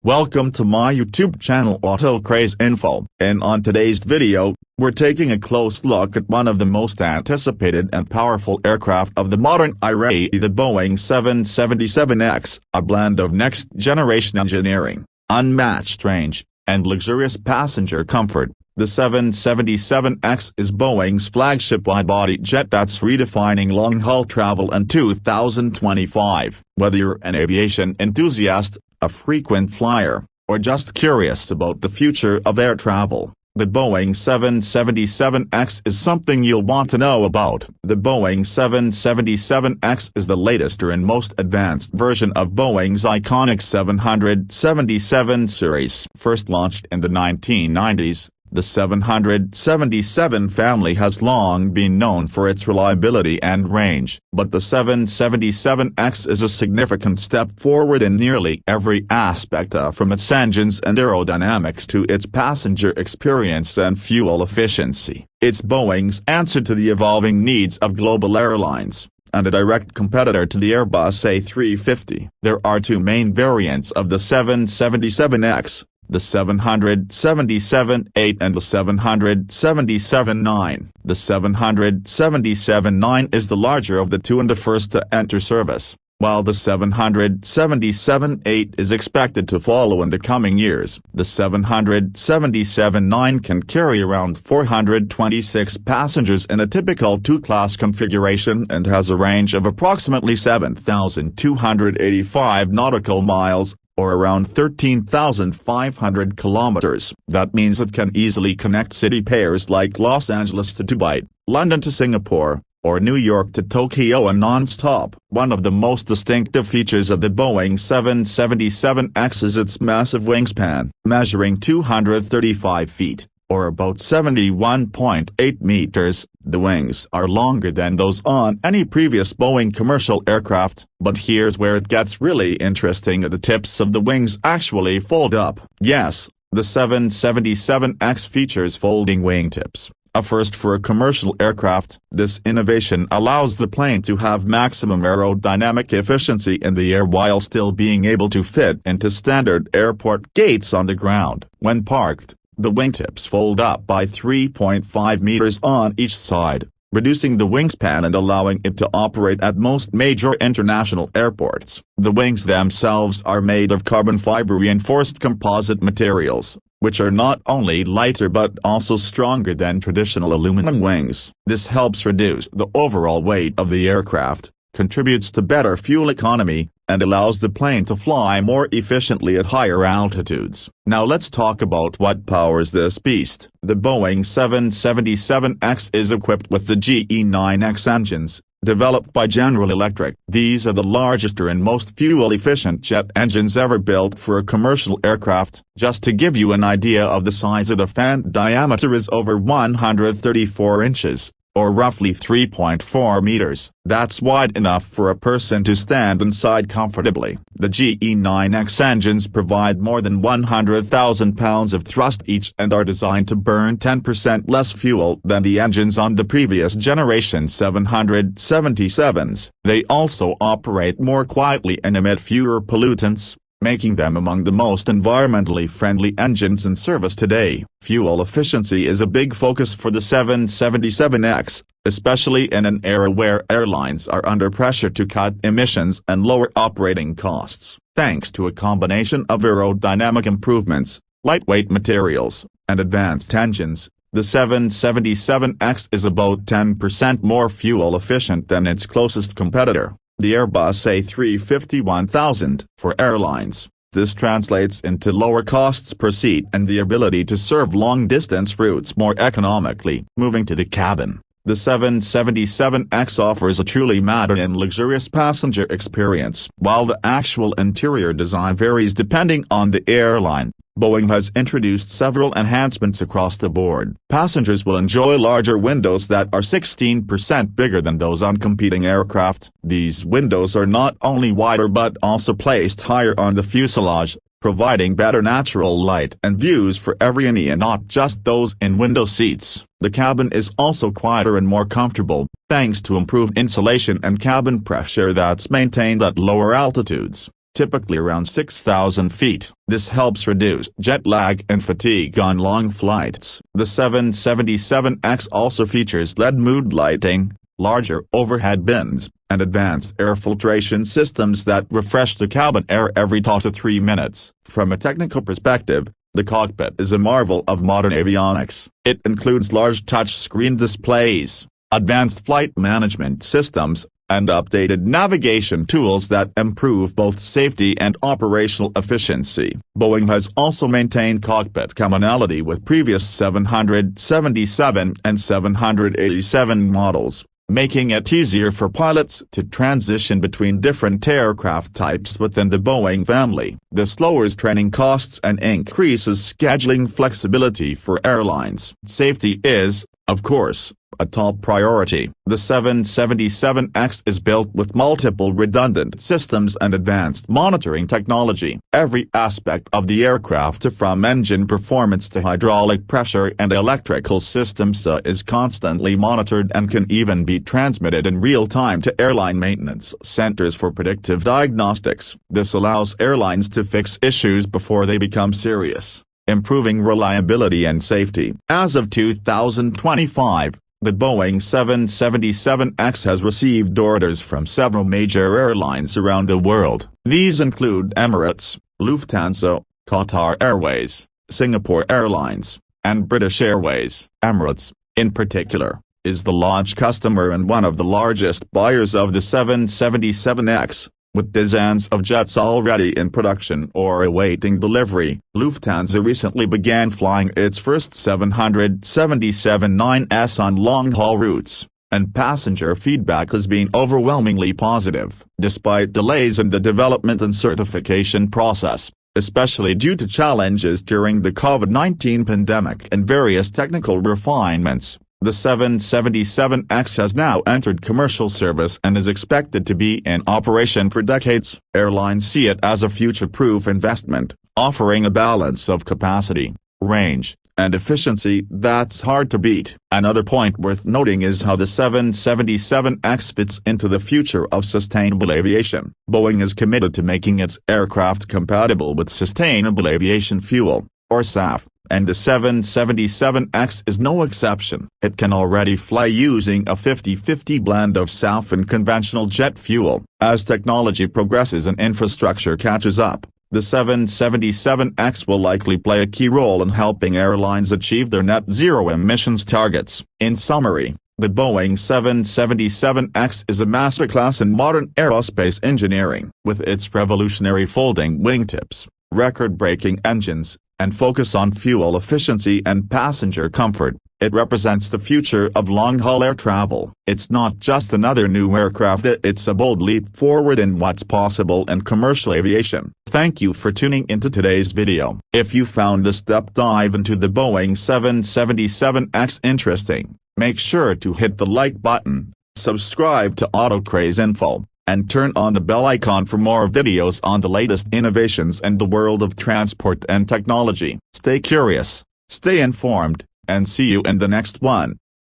Welcome to my YouTube channel Auto Craze Info, and on today's video, we're taking a close look at one of the most anticipated and powerful aircraft of the modern era, the Boeing 777X, a blend of next-generation engineering, unmatched range, and luxurious passenger comfort. The 777X is Boeing's flagship wide-body jet that's redefining long-haul travel in 2025. Whether you're an aviation enthusiast, a frequent flyer, or just curious about the future of air travel, the Boeing 777X is something you'll want to know about. The Boeing 777X is the latest and most advanced version of Boeing's iconic 777 series. First launched in the 1990s, the 777 family has long been known for its reliability and range, but the 777X is a significant step forward in nearly every aspect, from its engines and aerodynamics to its passenger experience and fuel efficiency. It's Boeing's answer to the evolving needs of global airlines, and a direct competitor to the Airbus A350. There are two main variants of the 777X. The 777-8 and the 777-9. The 777-9 is the larger of the two and the first to enter service, while the 777-8 is expected to follow in the coming years. The 777-9 can carry around 426 passengers in a typical two-class configuration and has a range of approximately 7,285 nautical miles, or around 13,500 kilometers. That means it can easily connect city pairs like Los Angeles to Dubai, London to Singapore, or New York to Tokyo and non-stop. One of the most distinctive features of the Boeing 777X is its massive wingspan, measuring 235 feet, or about 71.8 meters. The wings are longer than those on any previous Boeing commercial aircraft, but here's where it gets really interesting. The tips of the wings actually fold up. Yes, the 777X features folding wingtips, a first for a commercial aircraft. This innovation allows the plane to have maximum aerodynamic efficiency in the air while still being able to fit into standard airport gates on the ground. When parked, the wingtips fold up by 3.5 meters on each side, reducing the wingspan and allowing it to operate at most major international airports. The wings themselves are made of carbon fiber reinforced composite materials, which are not only lighter but also stronger than traditional aluminum wings. This helps reduce the overall weight of the aircraft, contributes to better fuel economy, and allows the plane to fly more efficiently at higher altitudes. Now let's talk about what powers this beast. The Boeing 777X is equipped with the GE9X engines, developed by General Electric. These are the largest and most fuel-efficient jet engines ever built for a commercial aircraft. Just to give you an idea of the size of the fan, diameter is over 134 inches. Or roughly 3.4 meters. That's wide enough for a person to stand inside comfortably. The GE9X engines provide more than 100,000 pounds of thrust each and are designed to burn 10% less fuel than the engines on the previous generation 777s. They also operate more quietly and emit fewer pollutants, making them among the most environmentally friendly engines in service today. Fuel efficiency is a big focus for the 777X, especially in an era where airlines are under pressure to cut emissions and lower operating costs. Thanks to a combination of aerodynamic improvements, lightweight materials, and advanced engines, the 777X is about 10% more fuel efficient than its closest competitor, the Airbus A350-1000. For airlines, this translates into lower costs per seat and the ability to serve long-distance routes more economically. Moving to the cabin, the 777X offers a truly modern and luxurious passenger experience. While the actual interior design varies depending on the airline, Boeing has introduced several enhancements across the board. Passengers will enjoy larger windows that are 16% bigger than those on competing aircraft. These windows are not only wider but also placed higher on the fuselage, providing better natural light and views for everyone and not just those in window seats. The cabin is also quieter and more comfortable, thanks to improved insulation and cabin pressure that's maintained at lower altitudes. typically around 6,000 feet. This helps reduce jet lag and fatigue on long flights. The 777X also features LED mood lighting, larger overhead bins, and advanced air filtration systems that refresh the cabin air every 2 to 3 minutes. From a technical perspective, the cockpit is a marvel of modern avionics. It includes large touchscreen displays, advanced flight management systems, and updated navigation tools that improve both safety and operational efficiency. Boeing has also maintained cockpit commonality with previous 777 and 787 models, making it easier for pilots to transition between different aircraft types within the Boeing family. This lowers training costs and increases scheduling flexibility for airlines. Safety is, of course, a top priority. The 777X is built with multiple redundant systems and advanced monitoring technology. Every aspect of the aircraft, from engine performance to hydraulic pressure and electrical systems, is constantly monitored and can even be transmitted in real time to airline maintenance centers for predictive diagnostics. This allows airlines to fix issues before they become serious, improving reliability and safety. As of 2025, the Boeing 777X has received orders from several major airlines around the world. These include Emirates, Lufthansa, Qatar Airways, Singapore Airlines, and British Airways. Emirates, in particular, is the launch customer and one of the largest buyers of the 777X, with dozens of jets already in production or awaiting delivery. Lufthansa recently began flying its first 777-9s on long-haul routes, and passenger feedback has been overwhelmingly positive. Despite delays in the development and certification process, especially due to challenges during the COVID-19 pandemic and various technical refinements, the 777X has now entered commercial service and is expected to be in operation for decades. Airlines see it as a future-proof investment, offering a balance of capacity, range, and efficiency that's hard to beat. Another point worth noting is how the 777X fits into the future of sustainable aviation. Boeing is committed to making its aircraft compatible with sustainable aviation fuel, or SAF, and the 777X is no exception. It can already fly using a 50-50 blend of SAF and conventional jet fuel. As technology progresses and infrastructure catches up, the 777X will likely play a key role in helping airlines achieve their net zero emissions targets. In summary, the Boeing 777X is a masterclass in modern aerospace engineering. With its revolutionary folding wingtips, record-breaking engines, and focus on fuel efficiency and passenger comfort, it represents the future of long-haul air travel. It's not just another new aircraft, it's a bold leap forward in what's possible in commercial aviation. Thank you for tuning into today's video. If you found this deep dive into the Boeing 777X interesting, make sure to hit the like button, subscribe to AutoCraze Info, and turn on the bell icon for more videos on the latest innovations in the world of transport and technology. Stay curious, stay informed, and see you in the next one.